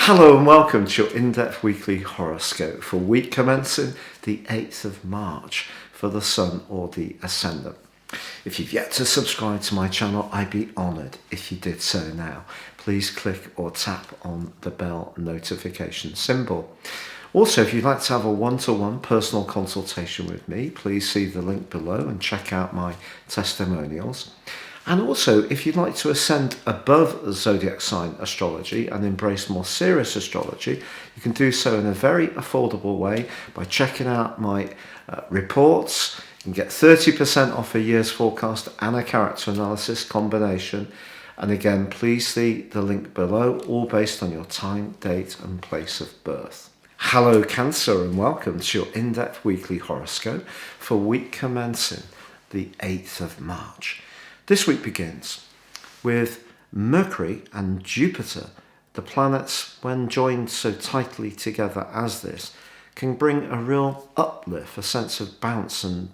Hello and welcome to your in-depth weekly horoscope for week commencing the 8th of March for the Sun or the Ascendant. If you've yet to subscribe to my channel, I'd be honoured if you did so now. Please click or tap on the bell notification symbol. Also, if you'd like to have a one-to-one personal consultation with me, please see the link below and check out my testimonials. And also, if you'd like to ascend above the Zodiac sign astrology and embrace more serious astrology, you can do so in a very affordable way by checking out my reports. You can get 30% off a year's forecast and a character analysis combination. And again, please see the link below, all based on your time, date and place of birth. Hello Cancer and welcome to your in-depth weekly horoscope for week commencing the 8th of March. This week begins with Mercury and Jupiter. The planets, when joined so tightly together as this, can bring a real uplift, a sense of bounce and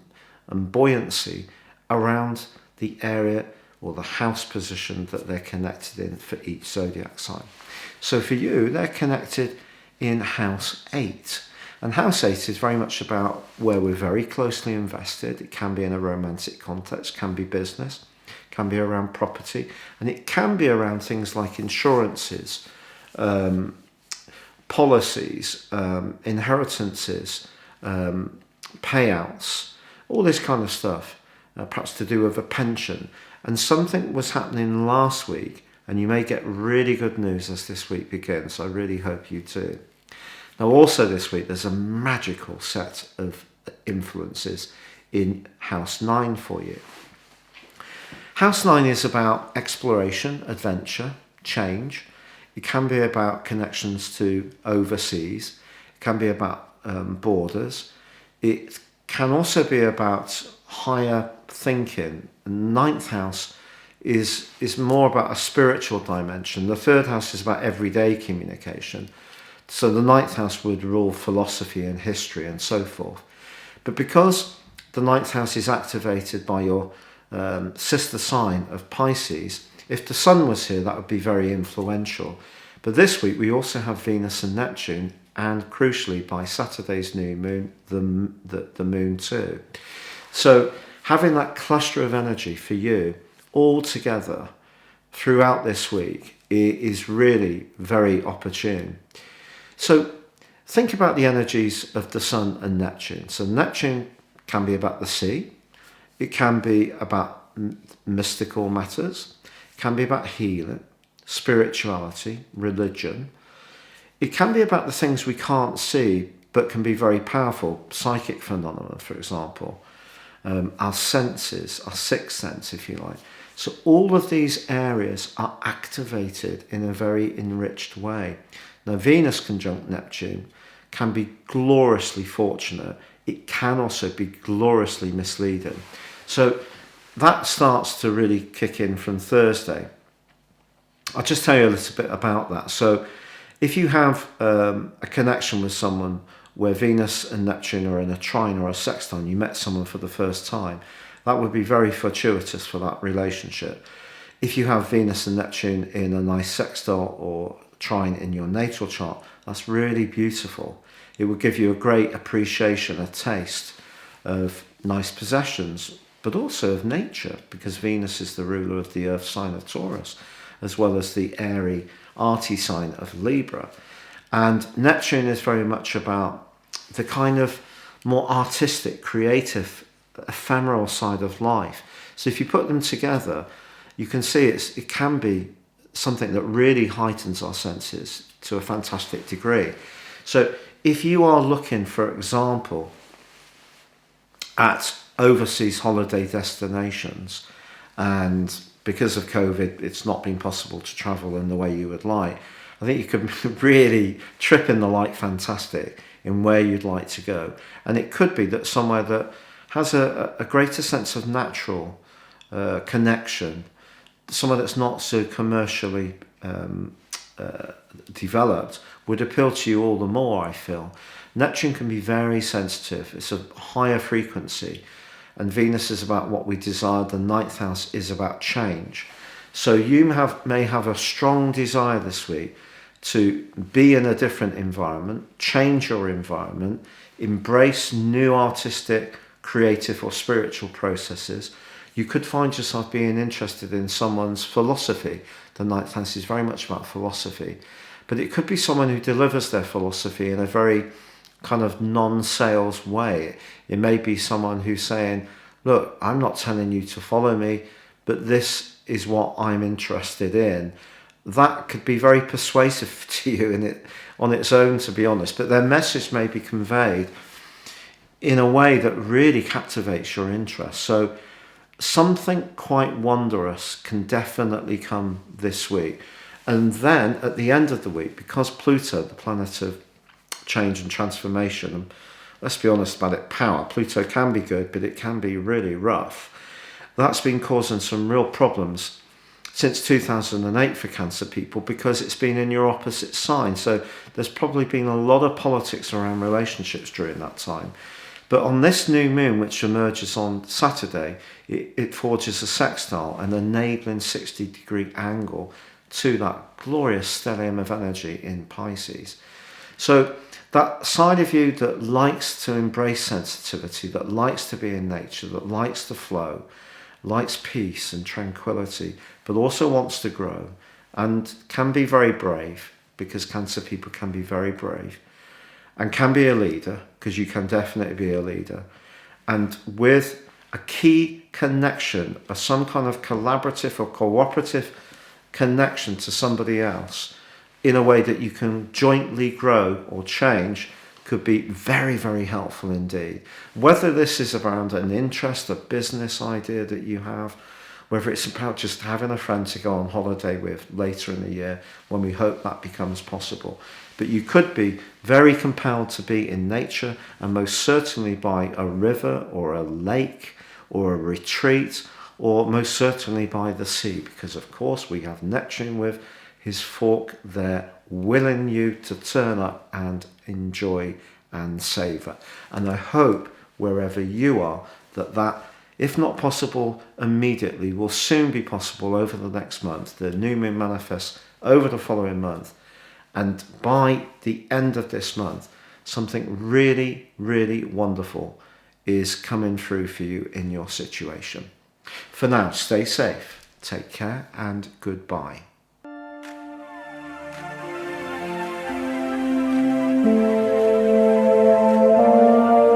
buoyancy around the area or the house position that they're connected in for each zodiac sign. So for you, they're connected in house 8. And house 8 is very much about where we're very closely invested. It can be in a romantic context, can be business, can be around property, and it can be around things like insurances, policies, inheritances, payouts, all this kind of stuff, perhaps to do with a pension. And something was happening last week, and you may get really good news as this week begins. So I really hope you do. Now also this week, there's a magical set of influences in house 9 for you. House 9 is about exploration, adventure, change. It can be about connections to overseas. It can be about borders. It can also be about higher thinking. And 9th house is more about a spiritual dimension. The 3rd house is about everyday communication. So the 9th house would rule philosophy and history and so forth. But because the 9th house is activated by your sister sign of Pisces, if the Sun was here, that would be very influential. But this week we also have Venus and Neptune, and crucially by Saturday's new moon, the moon too. So having that cluster of energy for you all together throughout this week is really very opportune. So think about the energies of the Sun and Neptune. So Neptune can be about the sea. It can be about mystical matters. It can be about healing, spirituality, religion. It can be about the things we can't see but can be very powerful. Psychic phenomena, for example. Our senses, our sixth sense, if you like. So all of these areas are activated in a very enriched way. Now, Venus conjunct Neptune can be gloriously fortunate. It can also be gloriously misleading. So that starts to really kick in from Thursday. I'll just tell you a little bit about that. So if you have a connection with someone where Venus and Neptune are in a trine or a sextile, you met someone for the first time, that would be very fortuitous for that relationship. If you have Venus and Neptune in a nice sextile or trine in your natal chart, that's really beautiful. It will give you a great appreciation, a taste of nice possessions, but also of nature, because Venus is the ruler of the earth sign of Taurus, as well as the airy, arty sign of Libra. And Neptune is very much about the kind of more artistic, creative, ephemeral side of life. So if you put them together, you can see it can be something that really heightens our senses to a fantastic degree. So if you are looking, for example, at overseas holiday destinations, and because of COVID, it's not been possible to travel in the way you would like, I think you could really trip in the light fantastic in where you'd like to go. And it could be that somewhere that has a greater sense of natural connection, somewhere that's not so commercially developed, would appeal to you all the more, I feel. Neptune can be very sensitive. It's a higher frequency. And Venus is about what we desire. The 9th house is about change. So you may have a strong desire this week to be in a different environment, change your environment, embrace new artistic, creative or spiritual processes. You could find yourself being interested in someone's philosophy. The ninth house is very much about philosophy, but it could be someone who delivers their philosophy in a very kind of non-sales way. It may be someone who's saying, look, I'm not telling you to follow me, but this is what I'm interested in. That could be very persuasive to you on its own, to be honest, but their message may be conveyed in a way that really captivates your interest. So something quite wondrous can definitely come this week. And then at the end of the week, because Pluto, the planet of change and transformation, and let's be honest about it, power, Pluto can be good, but it can be really rough. That's been causing some real problems since 2008 for Cancer people, because it's been in your opposite sign. So there's probably been a lot of politics around relationships during that time. But on this new moon, which emerges on Saturday, it forges a sextile, an enabling 60-degree angle to that glorious stellium of energy in Pisces. So that side of you that likes to embrace sensitivity, that likes to be in nature, that likes to flow, likes peace and tranquility, but also wants to grow and can be very brave, because Cancer people can be very brave, and can be a leader, because you can definitely be a leader, and with a key connection, or some kind of collaborative or cooperative connection to somebody else in a way that you can jointly grow or change, could be very, very helpful indeed. Whether this is around an interest, a business idea that you have, whether it's about just having a friend to go on holiday with later in the year, when we hope that becomes possible. But you could be very compelled to be in nature, and most certainly by a river or a lake or a retreat, or most certainly by the sea, because of course we have Neptune with his fork there, willing you to turn up and enjoy and savour. And I hope wherever you are that, if not possible immediately, will soon be possible over the next month. The new moon manifests over the following month. And by the end of this month, something really, really wonderful is coming through for you in your situation. For now, stay safe, take care, and goodbye.